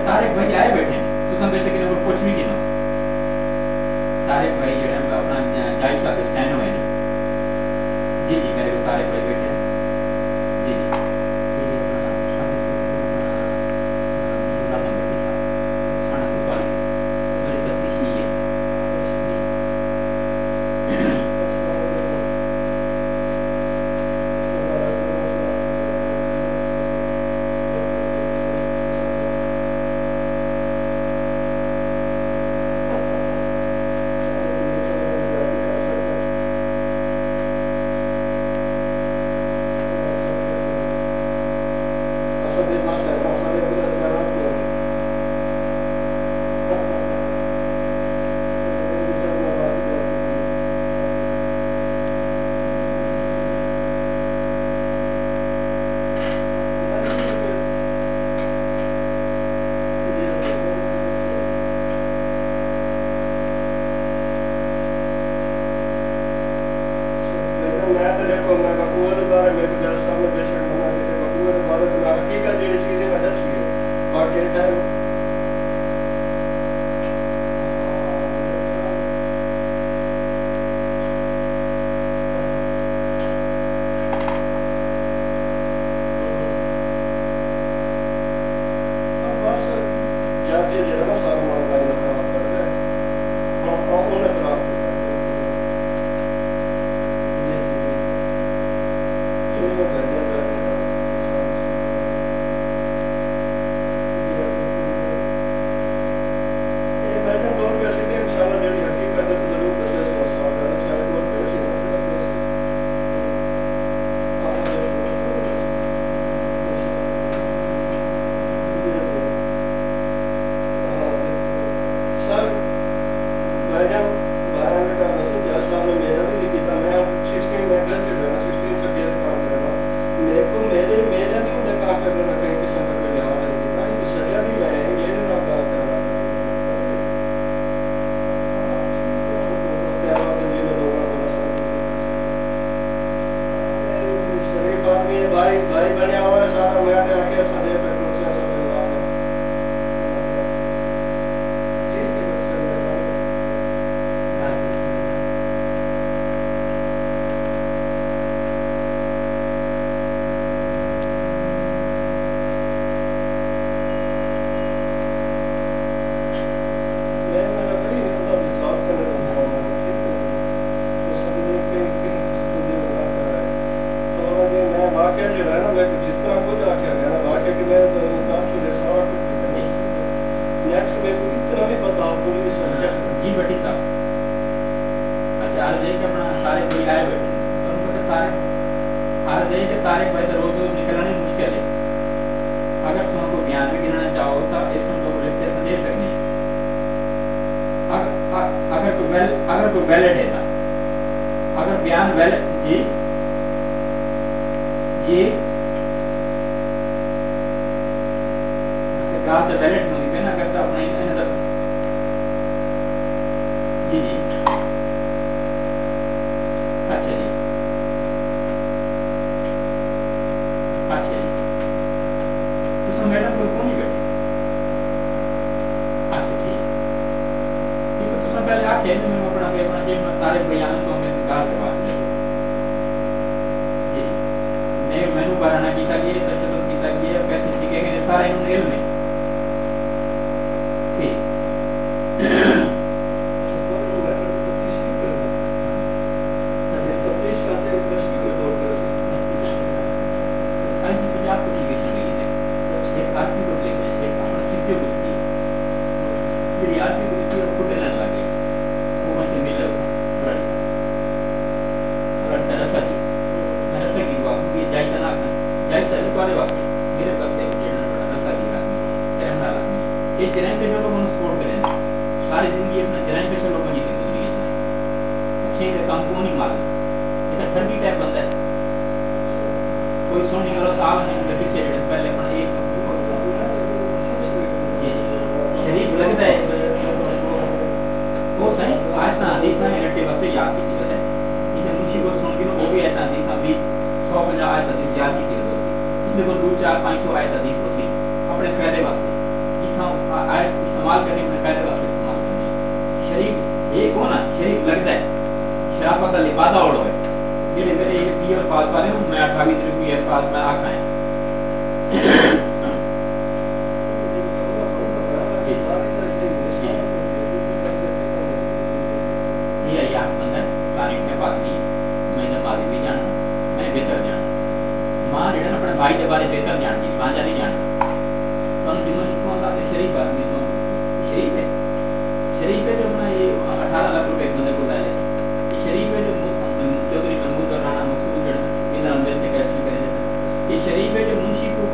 तारिक भाई आए बैठे तो सब बेटे के कुछ भी नहीं तारिक भाई जो है अपना जायज का स्टैंड हुए जी जी मेरे को तारिक भाई बैठे जी जी पता लिपादा और है ये मेरे एक पीएफ पास वाले हूं मैं 28 रुपये पास में आखा है ये या बंदा तारीख में बात की मैंने बात भी जाना मैं बेहतर जाना मां ने अपने भाई के बारे में बेहतर जानती मां जानी जाना तो दिनों को अल्लाह के शरीफ आदमी तो शरीफ है जो अपना ये 18 लाख रुपए बंदे को डाले शरीफ है जो चौधरी महमूद और राणा मकसूद इन अंदर से कैसे करें ये शरीफ है जो मुंशी को